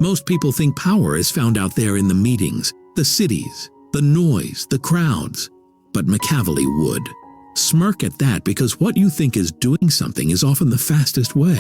Most people think power is found out there in the meetings, the cities, the noise, the crowds. But Machiavelli would smirk at that, because what you think is doing something is often the fastest way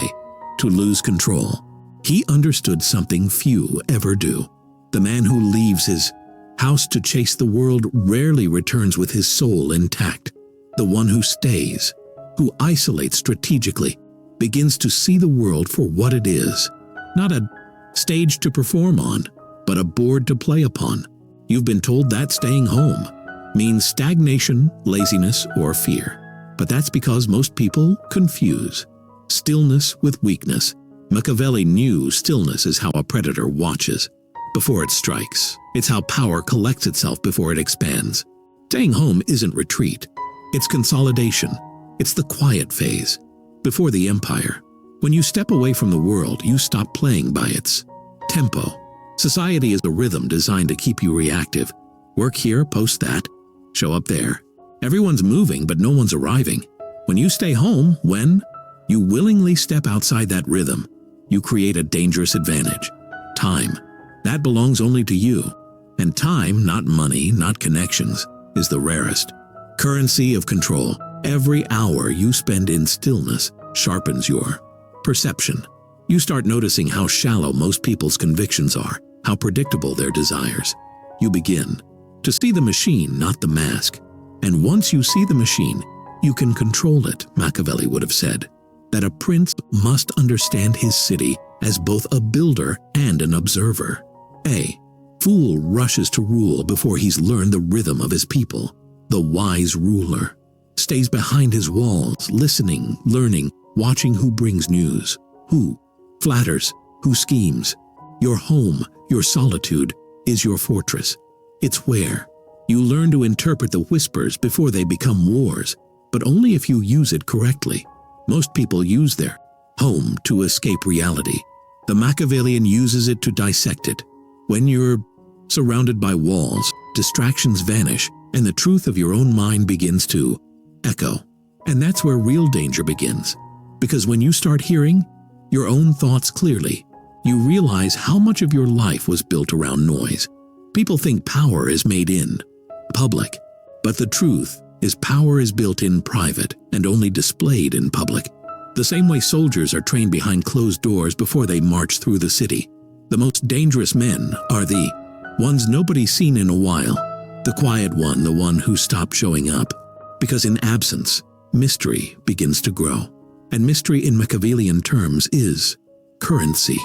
to lose control. He understood something few ever do. The man who leaves his house to chase the world rarely returns with his soul intact. The one who stays, who isolates strategically, begins to see the world for what it is. Not a stage to perform on, but a board to play upon. You've been told that staying home means stagnation, laziness, or fear. But that's because most people confuse stillness with weakness. Machiavelli knew stillness is how a predator watches before it strikes. It's how power collects itself before it expands. Staying home isn't retreat. It's consolidation. It's the quiet phase before the empire. When you step away from the world, you stop playing by its tempo. Society is a rhythm designed to keep you reactive. Work here, post that, show up there. Everyone's moving, but no one's arriving. When you stay home, when you willingly step outside that rhythm, you create a dangerous advantage. Time. That belongs only to you. And time, not money, not connections, is the rarest currency of control. Every hour you spend in stillness sharpens your perception. You start noticing how shallow most people's convictions are, how predictable their desires. You begin to see the machine, not the mask. And once you see the machine, you can control it, Machiavelli would have said. That a prince must understand his city as both a builder and an observer. A fool rushes to rule before he's learned the rhythm of his people. The wise ruler stays behind his walls, listening, learning, watching who brings news, who flatters, who schemes. Your home, your solitude, is your fortress. It's where you learn to interpret the whispers before they become wars, but only if you use it correctly. Most people use their home to escape reality. The Machiavellian uses it to dissect it. When you're surrounded by walls, distractions vanish, and the truth of your own mind begins to echo. And that's where real danger begins. Because when you start hearing your own thoughts clearly, you realize how much of your life was built around noise. People think power is made in public, but the truth is power is built in private and only displayed in public. The same way soldiers are trained behind closed doors before they march through the city. The most dangerous men are the ones nobody's seen in a while. The quiet one, the one who stopped showing up. Because in absence, mystery begins to grow. And mystery in Machiavellian terms is currency.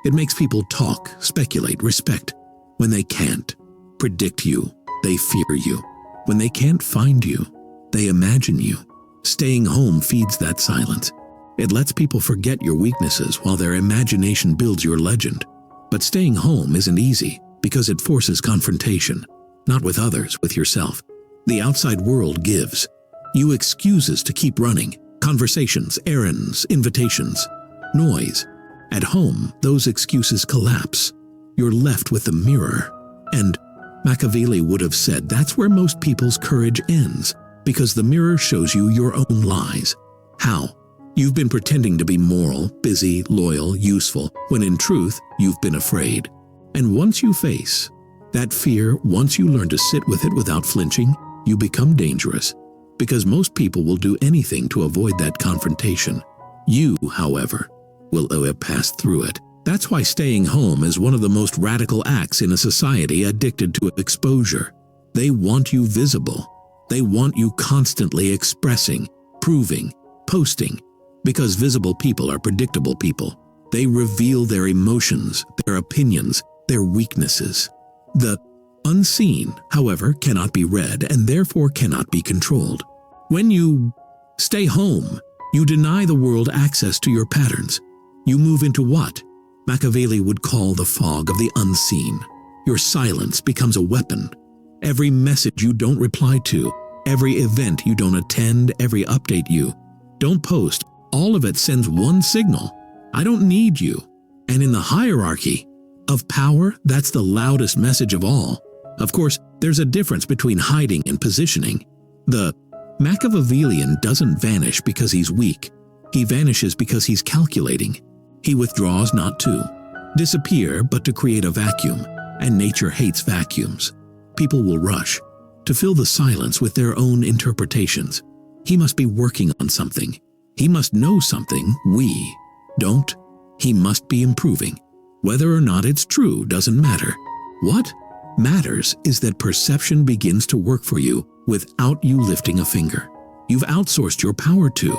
It makes people talk, speculate, respect. When they can't predict you, they fear you. When they can't find you, they imagine you. Staying home feeds that silence. It lets people forget your weaknesses while their imagination builds your legend. But staying home isn't easy because it forces confrontation. Not with others, with yourself. The outside world gives you excuses to keep running. Conversations, errands, invitations, noise. At home, those excuses collapse. You're left with the mirror. And Machiavelli would have said that's where most people's courage ends, because the mirror shows you your own lies. How? You've been pretending to be moral, busy, loyal, useful, when in truth, you've been afraid. And once you face that fear, once you learn to sit with it without flinching, you become dangerous. Because most people will do anything to avoid that confrontation. You, however, will have passed through it. That's why staying home is one of the most radical acts in a society addicted to exposure. They want you visible. They want you constantly expressing, proving, posting. Because visible people are predictable people. They reveal their emotions, their opinions, their weaknesses. The unseen, however, cannot be read and therefore cannot be controlled. When you stay home, you deny the world access to your patterns. You move into what Machiavelli would call the fog of the unseen. Your silence becomes a weapon. Every message you don't reply to, every event you don't attend, every update you don't post, all of it sends one signal: I don't need you. And in the hierarchy of power, that's the loudest message of all. Of course, there's a difference between hiding and positioning. The Machiavellian doesn't vanish because he's weak. He vanishes because he's calculating. He withdraws not to disappear but to create a vacuum, and nature hates vacuums. People will rush to fill the silence with their own interpretations. He must be working on something. He must know something we don't. He must be improving. Whether or not it's true doesn't matter. What matters is that perception begins to work for you without you lifting a finger. You've outsourced your power to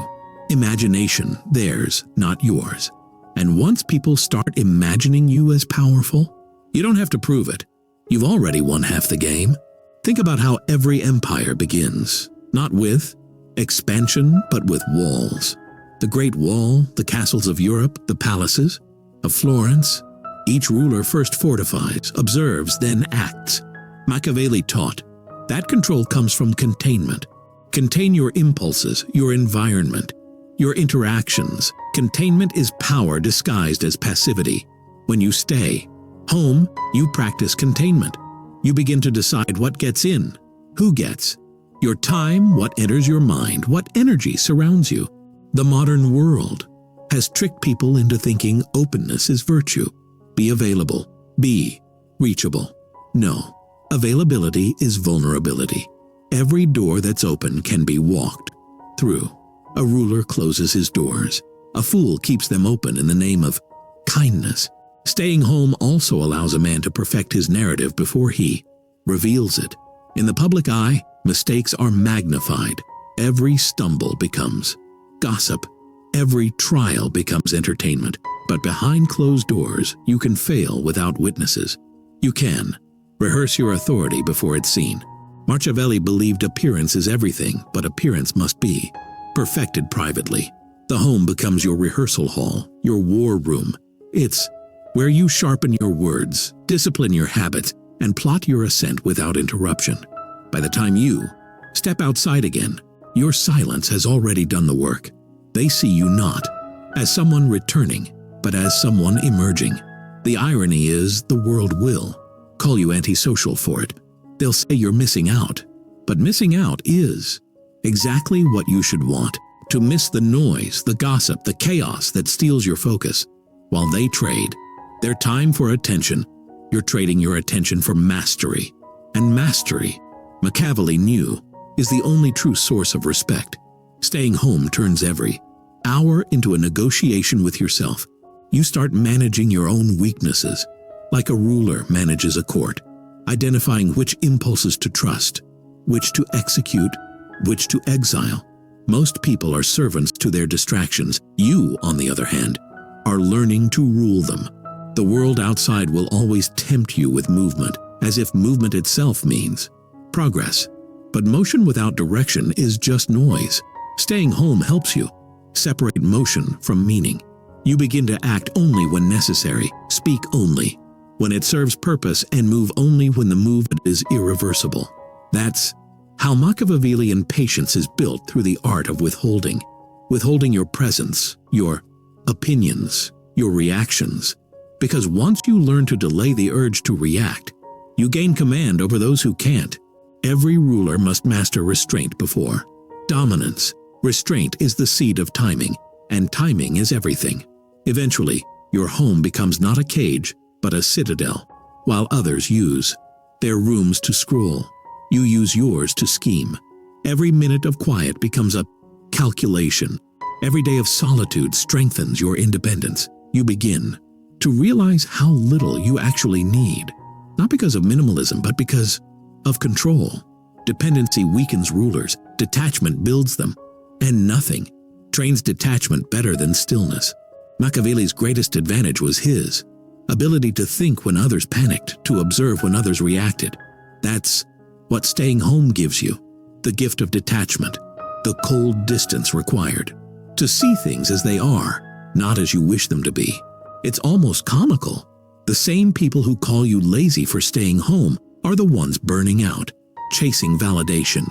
imagination, theirs, not yours. And once people start imagining you as powerful, you don't have to prove it. You've already won half the game. Think about how every empire begins, not with expansion, but with walls. The Great Wall, the castles of Europe, the palaces of Florence. Each ruler first fortifies, observes, then acts. Machiavelli taught that control comes from containment. Contain your impulses, your environment, your interactions. Containment is power disguised as passivity. When you stay home, you practice containment. You begin to decide what gets in, who gets, your time, what enters your mind, what energy surrounds you. The modern world has tricked people into thinking openness is virtue. Be available. Be reachable. No, availability is vulnerability. Every door that's open can be walked through. A ruler closes his doors. A fool keeps them open in the name of kindness. Staying home also allows a man to perfect his narrative before he reveals it. In the public eye, mistakes are magnified. Every stumble becomes gossip. Every trial becomes entertainment. But behind closed doors, you can fail without witnesses. You can rehearse your authority before it's seen. Machiavelli believed appearance is everything, but appearance must be perfected privately. The home becomes your rehearsal hall, your war room. It's where you sharpen your words, discipline your habits, and plot your ascent without interruption. By the time you step outside again, your silence has already done the work. They see you not as someone returning, but as someone emerging. The irony is the world will call you antisocial for it. They'll say you're missing out, but missing out is exactly what you should want. To miss the noise, the gossip, the chaos that steals your focus. While they trade their time for attention, you're trading your attention for mastery. And mastery, Machiavelli knew, is the only true source of respect. Staying home turns every hour into a negotiation with yourself. You start managing your own weaknesses, like a ruler manages a court, identifying which impulses to trust, which to execute, which to exile. Most people are servants to their distractions. You, on the other hand, are learning to rule them. The world outside will always tempt you with movement, as if movement itself means progress. But motion without direction is just noise. Staying home helps you separate motion from meaning. You begin to act only when necessary, speak only when it serves purpose, and move only when the movement is irreversible. That's how Machiavellian patience is built through the art of withholding. Withholding your presence, your opinions, your reactions. Because once you learn to delay the urge to react, you gain command over those who can't. Every ruler must master restraint before dominance. Restraint is the seed of timing, and timing is everything. Eventually, your home becomes not a cage, but a citadel. While others use their rooms to scroll, you use yours to scheme. Every minute of quiet becomes a calculation. Every day of solitude strengthens your independence. You begin to realize how little you actually need, not because of minimalism, but because of control. Dependency weakens rulers, detachment builds them, and nothing trains detachment better than stillness. Machiavelli's greatest advantage was his ability to think when others panicked, to observe when others reacted. That's what staying home gives you, the gift of detachment, the cold distance required, to see things as they are, not as you wish them to be. It's almost comical. The same people who call you lazy for staying home are the ones burning out, chasing validation.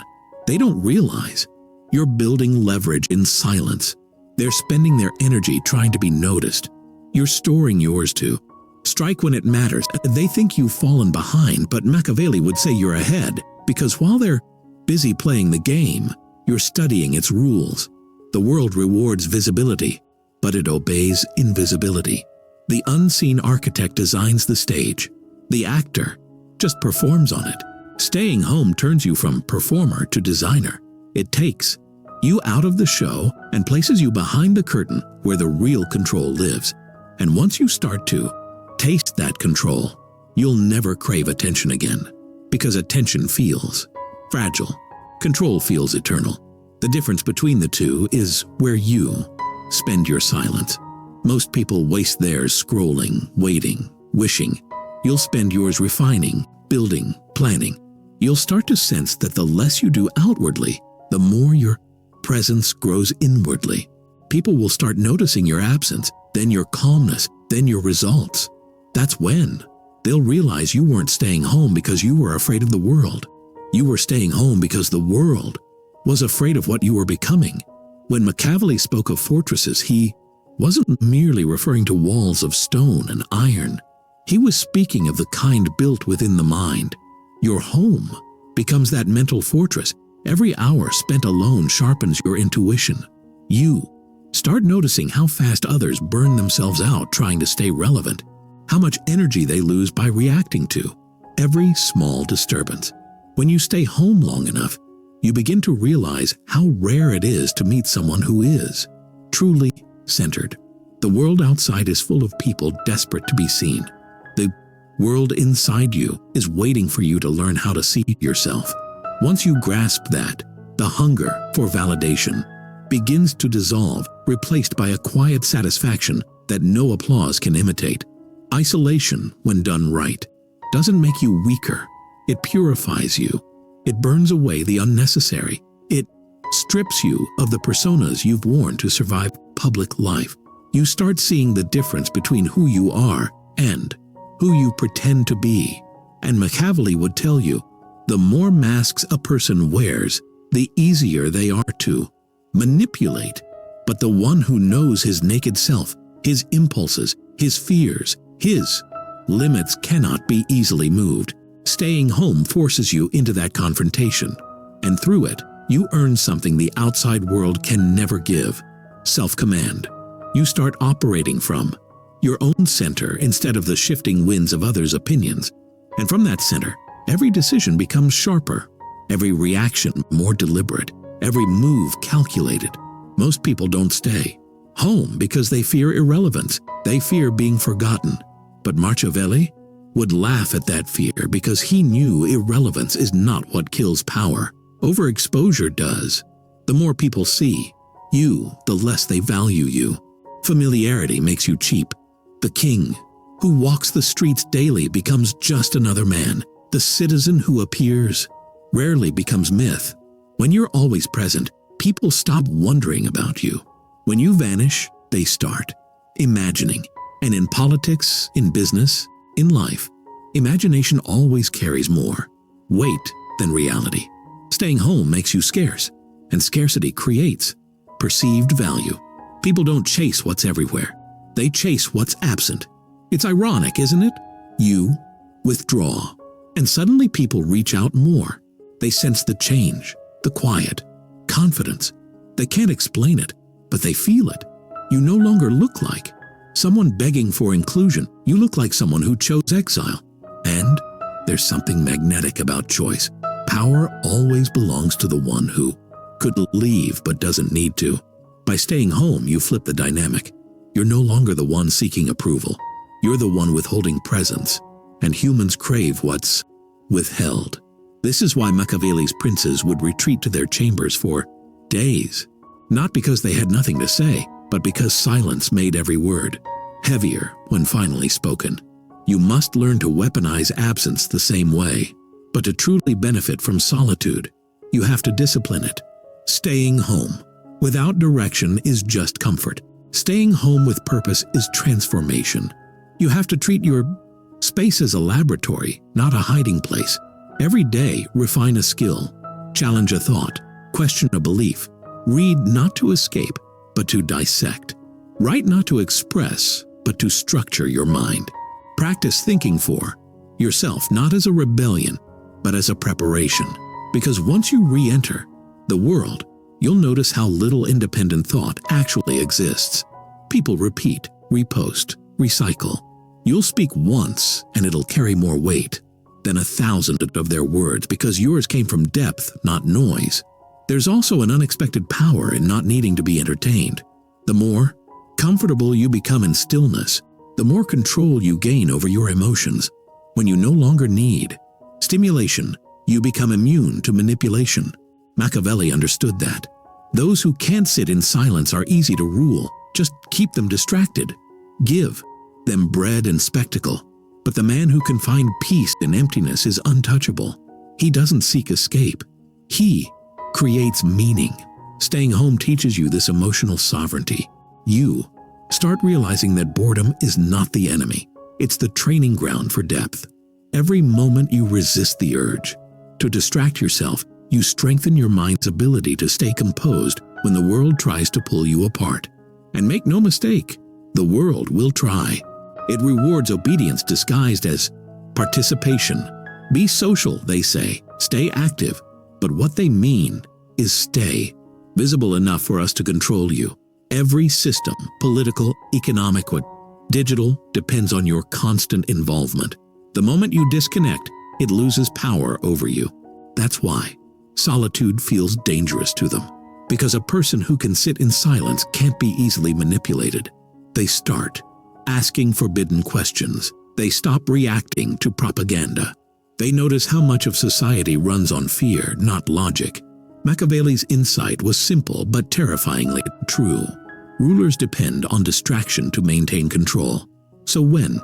They don't realize you're building leverage in silence. They're spending their energy trying to be noticed. You're storing yours to strike when it matters. They think you've fallen behind, but Machiavelli would say you're ahead, because while they're busy playing the game, you're studying its rules. The world rewards visibility, but it obeys invisibility. The unseen architect designs the stage. The actor just performs on it. Staying home turns you from performer to designer. It takes you out of the show and places you behind the curtain where the real control lives. And once you start to taste that control, you'll never crave attention again, because attention feels fragile. Control feels eternal. The difference between the two is where you spend your silence. Most people waste theirs scrolling, waiting, wishing. You'll spend yours refining, building, planning. You'll start to sense that the less you do outwardly, the more your presence grows inwardly. People will start noticing your absence, then your calmness, then your results. That's when they'll realize you weren't staying home because you were afraid of the world. You were staying home because the world was afraid of what you were becoming. When Machiavelli spoke of fortresses, he wasn't merely referring to walls of stone and iron. He was speaking of the kind built within the mind. Your home becomes that mental fortress. Every hour spent alone sharpens your intuition. You start noticing how fast others burn themselves out trying to stay relevant, how much energy they lose by reacting to every small disturbance. When you stay home long enough, you begin to realize how rare it is to meet someone who is truly centered. The world outside is full of people desperate to be seen. The world inside you is waiting for you to learn how to see yourself. Once you grasp that, the hunger for validation begins to dissolve, replaced by a quiet satisfaction that no applause can imitate. Isolation, when done right, doesn't make you weaker. It purifies you. It burns away the unnecessary. It strips you of the personas you've worn to survive public life. You start seeing the difference between who you are and who you pretend to be. And Machiavelli would tell you, the more masks a person wears, the easier they are to manipulate. But the one who knows his naked self, his impulses, his fears, his limits cannot be easily moved. Staying home forces you into that confrontation, and through it, you earn something the outside world can never give: self-command. You start operating from your own center instead of the shifting winds of others' opinions. And from that center, every decision becomes sharper, every reaction more deliberate, every move calculated. Most people don't stay home because they fear irrelevance. They fear being forgotten. But Machiavelli would laugh at that fear because he knew irrelevance is not what kills power. Overexposure does. The more people see you, the less they value you. Familiarity makes you cheap. The king who walks the streets daily becomes just another man. The citizen who appears rarely becomes myth. When you're always present, people stop wondering about you. When you vanish, they start imagining. And in politics, in business, in life, imagination always carries more weight than reality. Staying home makes you scarce, and scarcity creates perceived value. People don't chase what's everywhere. They chase what's absent. It's ironic, isn't it? You withdraw, and suddenly people reach out more. They sense the change, the quiet, confidence. They can't explain it, but they feel it. You no longer look like someone begging for inclusion. You look like someone who chose exile. And there's something magnetic about choice. Power always belongs to the one who could leave but doesn't need to. By staying home, you flip the dynamic. You're no longer the one seeking approval. You're the one withholding presence. And humans crave what's withheld. This is why Machiavelli's princes would retreat to their chambers for days. Not because they had nothing to say, but because silence made every word heavier when finally spoken. You must learn to weaponize absence the same way. But to truly benefit from solitude, you have to discipline it. Staying home without direction is just comfort. Staying home with purpose is transformation. You have to treat your space as a laboratory, not a hiding place. Every day, refine a skill, challenge a thought, question a belief. Read not to escape, but to dissect. Write not to express, but to structure your mind. Practice thinking for yourself, not as a rebellion, but as a preparation. Because once you re-enter the world, you'll notice how little independent thought actually exists. People repeat, repost, recycle. You'll speak once and it'll carry more weight than 1,000 of their words because yours came from depth, not noise. There's also an unexpected power in not needing to be entertained. The more comfortable you become in stillness, the more control you gain over your emotions. When you no longer need stimulation, you become immune to manipulation. Machiavelli understood that. Those who can't sit in silence are easy to rule. Just keep them distracted. Give them bread and spectacle. But the man who can find peace in emptiness is untouchable. He doesn't seek escape. He creates meaning. Staying home teaches you this emotional sovereignty. You start realizing that boredom is not the enemy. It's the training ground for depth. Every moment you resist the urge to distract yourself, you strengthen your mind's ability to stay composed when the world tries to pull you apart. And make no mistake, the world will try. It rewards obedience disguised as participation. Be social, they say. Stay active. But what they mean is stay visible enough for us to control you. Every system, political, economic, digital, depends on your constant involvement. The moment you disconnect, it loses power over you. That's why solitude feels dangerous to them. Because a person who can sit in silence can't be easily manipulated. They start asking forbidden questions. They stop reacting to propaganda. They notice how much of society runs on fear, not logic. Machiavelli's insight was simple but terrifyingly true. Rulers depend on distraction to maintain control. So when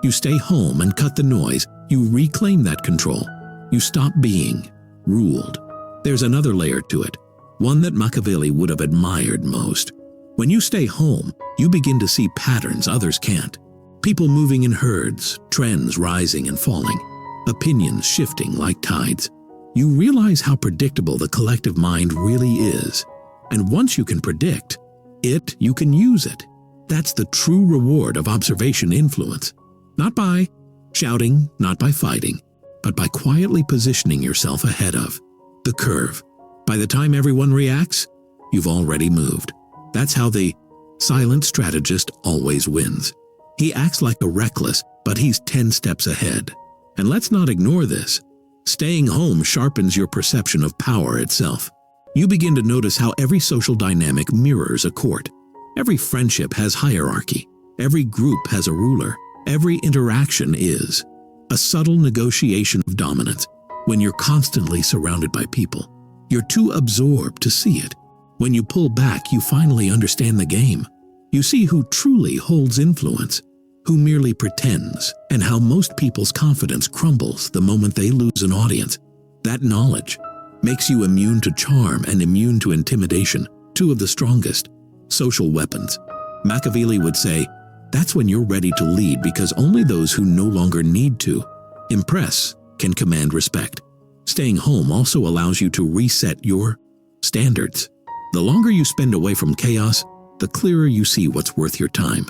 you stay home and cut the noise, you reclaim that control. You stop being ruled. There's another layer to it, one that Machiavelli would have admired most. When you stay home, you begin to see patterns others can't. People moving in herds, trends rising and falling, opinions shifting like tides. You realize how predictable the collective mind really is. And once you can predict it, you can use it. That's the true reward of observation influence. Not by shouting, not by fighting, but by quietly positioning yourself ahead of the curve. By the time everyone reacts, you've already moved. That's how the silent strategist always wins. He acts like a reckless, but he's 10 steps ahead. And let's not ignore this. Staying home sharpens your perception of power itself. You begin to notice how every social dynamic mirrors a court. Every friendship has hierarchy. Every group has a ruler. Every interaction is a subtle negotiation of dominance. When you're constantly surrounded by people, you're too absorbed to see it. When you pull back, you finally understand the game. You see who truly holds influence, who merely pretends, and how most people's confidence crumbles the moment they lose an audience. That knowledge makes you immune to charm and immune to intimidation, two of the strongest social weapons. Machiavelli would say, that's when you're ready to lead, because only those who no longer need to impress can command respect. Staying home also allows you to reset your standards. The longer you spend away from chaos, the clearer you see what's worth your time.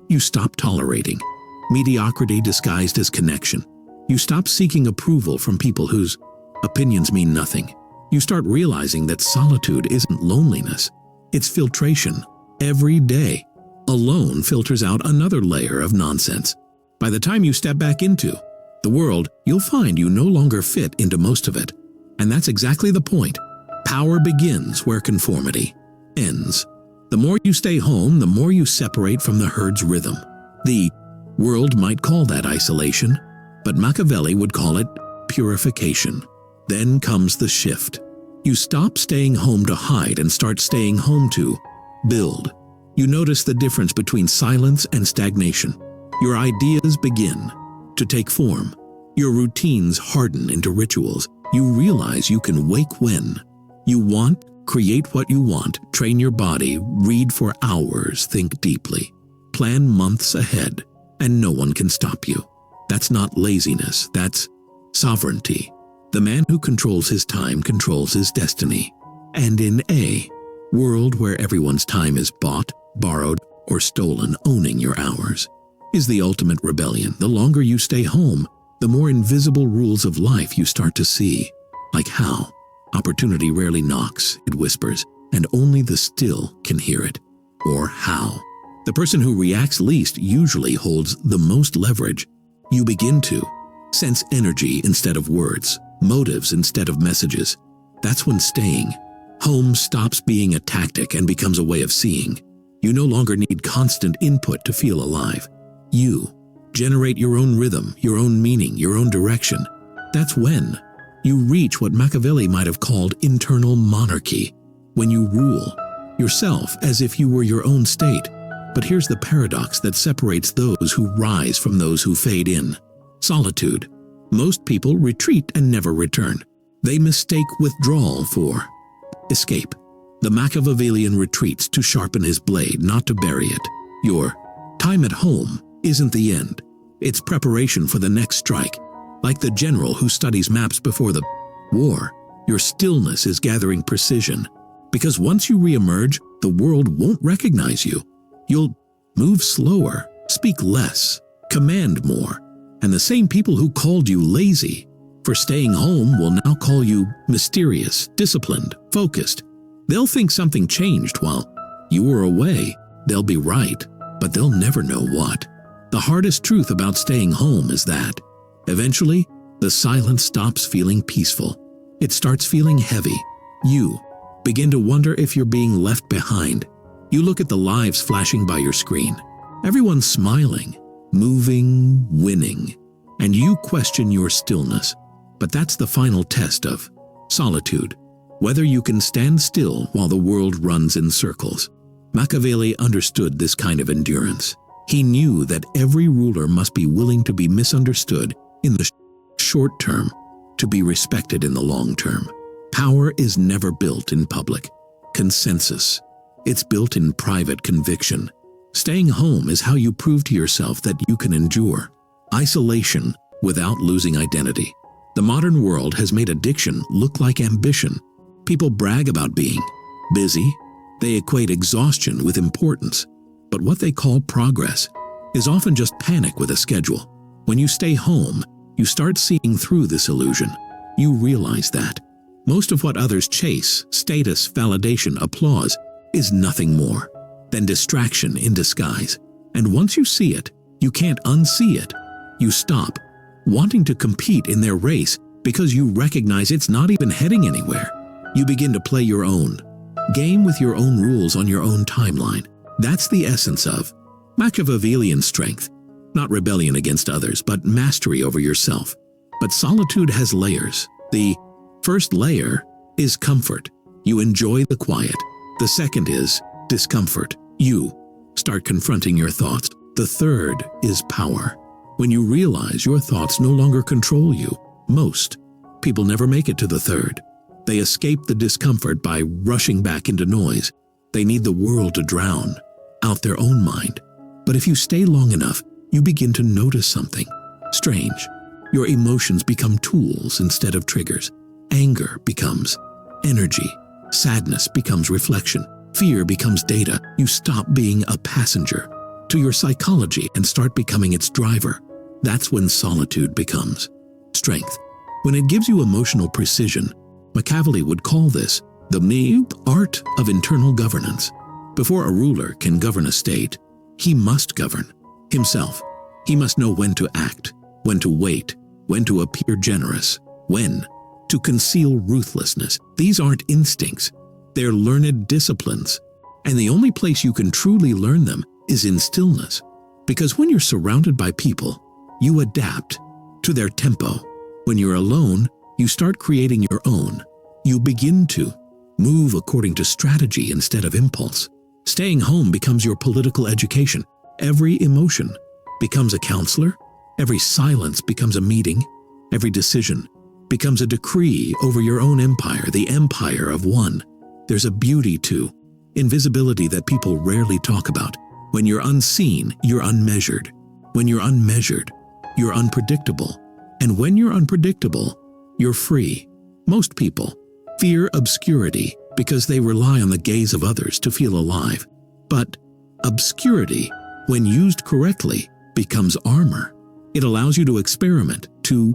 You stop tolerating mediocrity disguised as connection. You stop seeking approval from people whose opinions mean nothing. You start realizing that solitude isn't loneliness, it's filtration. Every day, alone filters out another layer of nonsense. By the time you step back into the world, you'll find you no longer fit into most of it. And that's exactly the point. Power begins where conformity ends. The more you stay home, the more you separate from the herd's rhythm. The world might call that isolation, but Machiavelli would call it purification. Then comes the shift. You stop staying home to hide and start staying home to build. You notice the difference between silence and stagnation. Your ideas begin to take form. Your routines harden into rituals. You realize you can wake when you want, create what you want, train your body, read for hours, think deeply, plan months ahead, and no one can stop you. That's not laziness, that's sovereignty. The man who controls his time controls his destiny. And in a world where everyone's time is bought, borrowed, or stolen, owning your hours is the ultimate rebellion. The longer you stay home, the more invisible rules of life you start to see. Like how opportunity rarely knocks, it whispers, and only the still can hear it. Or how The person who reacts least usually holds the most leverage. You begin to sense energy instead of words, motives instead of messages. That's when staying home stops being a tactic and becomes a way of seeing. You no longer need constant input to feel alive. You generate your own rhythm, your own meaning, your own direction. That's when you reach what Machiavelli might have called internal monarchy, when you rule yourself as if you were your own state. But here's the paradox that separates those who rise from those who fade in. Solitude. Most people retreat and never return. They mistake withdrawal for escape. The Machiavellian retreats to sharpen his blade, not to bury it. Your time at home isn't the end. It's preparation for the next strike. Like the general who studies maps before the war, your stillness is gathering precision. Because once you reemerge, the world won't recognize you. You'll move slower, speak less, command more. And the same people who called you lazy for staying home will now call you mysterious, disciplined, focused. They'll think something changed while you were away. They'll be right, but they'll never know what. The hardest truth about staying home is that eventually, the silence stops feeling peaceful. It starts feeling heavy. You begin to wonder if you're being left behind. You look at the lives flashing by your screen. Everyone's smiling, moving, winning, and you question your stillness. But that's the final test of solitude, whether you can stand still while the world runs in circles. Machiavelli understood this kind of endurance. He knew that every ruler must be willing to be misunderstood in the short term, to be respected in the long term. Power is never built in public consensus. It's built in private conviction. Staying home is how you prove to yourself that you can endure isolation without losing identity. The modern world has made addiction look like ambition. People brag about being busy. They equate exhaustion with importance. But what they call progress is often just panic with a schedule. When you stay home, you start seeing through this illusion. You realize that most of what others chase, status, validation, applause, is nothing more than distraction in disguise. And once you see it, you can't unsee it. You stop wanting to compete in their race because you recognize it's not even heading anywhere. You begin to play your own game with your own rules on your own timeline. That's the essence of Machiavellian strength. Not rebellion against others, but mastery over yourself. But solitude has layers. The first layer is comfort. You enjoy the quiet. The second is discomfort. You start confronting your thoughts. The third is power. When you realize your thoughts no longer control you. Most people never make it to the third. They escape the discomfort by rushing back into noise. They need the world to drown out their own mind. But if you stay long enough, you begin to notice something strange. Your emotions become tools instead of triggers. Anger becomes energy. Sadness becomes reflection. Fear becomes data. You stop being a passenger to your psychology and start becoming its driver. That's when solitude becomes strength. When it gives you emotional precision, Machiavelli would call this the art of internal governance. Before a ruler can govern a state, he must govern himself. He must know when to act, when to wait, when to appear generous, when to conceal ruthlessness. These aren't instincts. They're learned disciplines. And the only place you can truly learn them is in stillness. Because when you're surrounded by people, you adapt to their tempo. When you're alone, you start creating your own. You begin to move according to strategy instead of impulse. Staying home becomes your political education. Every emotion becomes a counselor. Every silence becomes a meeting. Every decision becomes a decree over your own empire, the empire of one. There's a beauty to invisibility that people rarely talk about. When you're unseen, you're unmeasured. When you're unmeasured, you're unpredictable. And when you're unpredictable, you're free. Most people fear obscurity because they rely on the gaze of others to feel alive. But obscurity, when used correctly, becomes armor. It allows you to experiment, to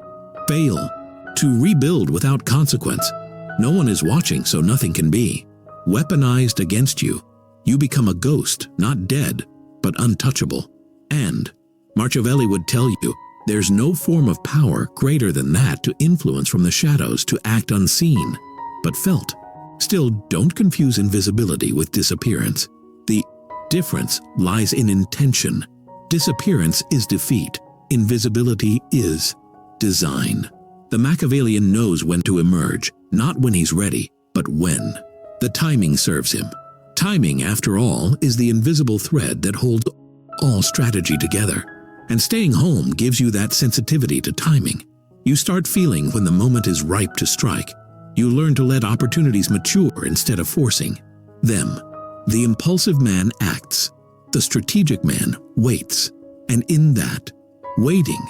fail, to rebuild without consequence. No one is watching, so nothing can be weaponized against you. You become a ghost, not dead, but untouchable. And Machiavelli would tell you, there's no form of power greater than that to influence from the shadows, to act unseen, but felt. Still, don't confuse invisibility with disappearance. The difference lies in intention. Disappearance is defeat. Invisibility is design. The Machiavellian knows when to emerge, not when he's ready, but when. The timing serves him. Timing, after all, is the invisible thread that holds all strategy together. And staying home gives you that sensitivity to timing. You start feeling when the moment is ripe to strike. You learn to let opportunities mature instead of forcing them. The impulsive man acts. The strategic man waits. And in that waiting,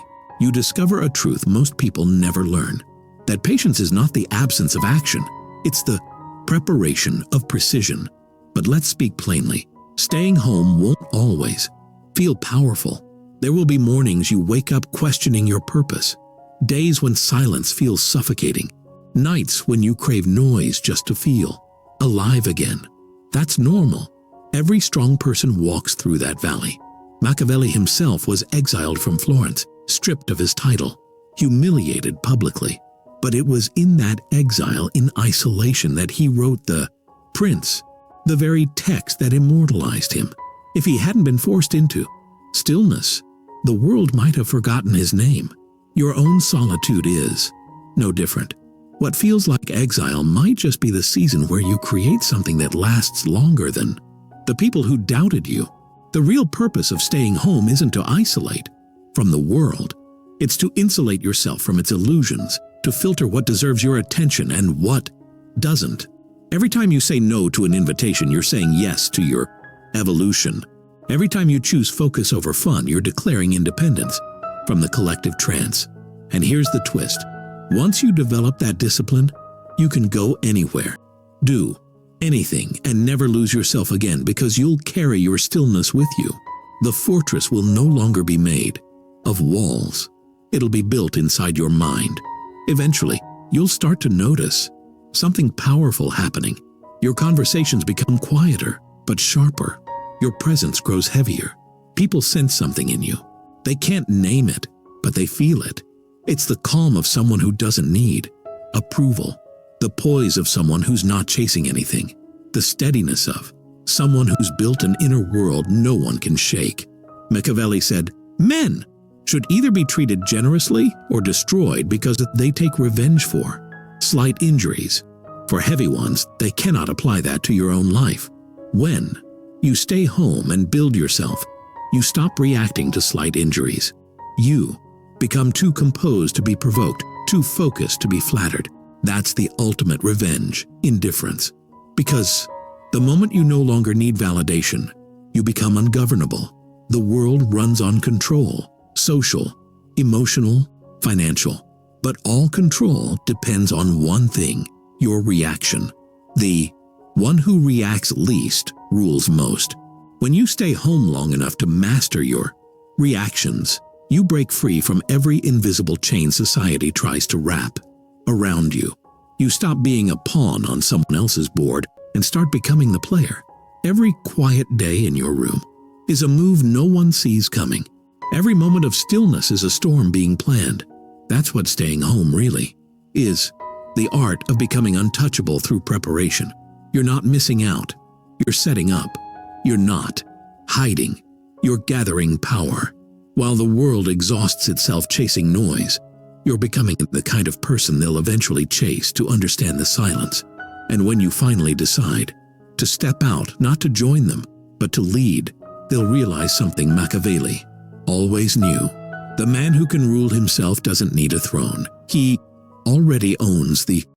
you discover a truth most people never learn. That patience is not the absence of action. It's the preparation of precision. But let's speak plainly. Staying home won't always feel powerful. There will be mornings you wake up questioning your purpose. Days when silence feels suffocating. Nights when you crave noise just to feel alive again. That's normal. Every strong person walks through that valley. Machiavelli himself was exiled from Florence, stripped of his title, humiliated publicly. But it was in that exile, in isolation, that he wrote the Prince, the very text that immortalized him. If he hadn't been forced into stillness, the world might have forgotten his name. Your own solitude is no different. What feels like exile might just be the season where you create something that lasts longer than the people who doubted you. The real purpose of staying home isn't to isolate from the world. It's to insulate yourself from its illusions, to filter what deserves your attention and what doesn't. Every time you say no to an invitation, you're saying yes to your evolution. Every time you choose focus over fun, you're declaring independence from the collective trance. And here's the twist. Once you develop that discipline, you can go anywhere, do anything, and never lose yourself again, because you'll carry your stillness with you. The fortress will no longer be made of walls. It'll be built inside your mind. Eventually, you'll start to notice something powerful happening. Your conversations become quieter, but sharper. Your presence grows heavier. People sense something in you. They can't name it, but they feel it. It's the calm of someone who doesn't need approval. The poise of someone who's not chasing anything. The steadiness of someone who's built an inner world no one can shake. Machiavelli said, men should either be treated generously or destroyed because they take revenge for slight injuries. For heavy ones, they cannot apply that to your own life. When you stay home and build yourself, you stop reacting to slight injuries. You become too composed to be provoked, too focused to be flattered. That's the ultimate revenge, indifference. Because the moment you no longer need validation, you become ungovernable. The world runs on control, social, emotional, financial. But all control depends on one thing, your reaction. The one who reacts least rules most. When you stay home long enough to master your reactions, you break free from every invisible chain society tries to wrap around you. You stop being a pawn on someone else's board and start becoming the player. Every quiet day in your room is a move no one sees coming. Every moment of stillness is a storm being planned. That's what staying home really is. The art of becoming untouchable through preparation. You're not missing out. You're setting up. You're not hiding. You're gathering power. While the world exhausts itself chasing noise, you're becoming the kind of person they'll eventually chase to understand the silence. And when you finally decide to step out, not to join them, but to lead, they'll realize something Machiavelli always knew. The man who can rule himself doesn't need a throne. He already owns the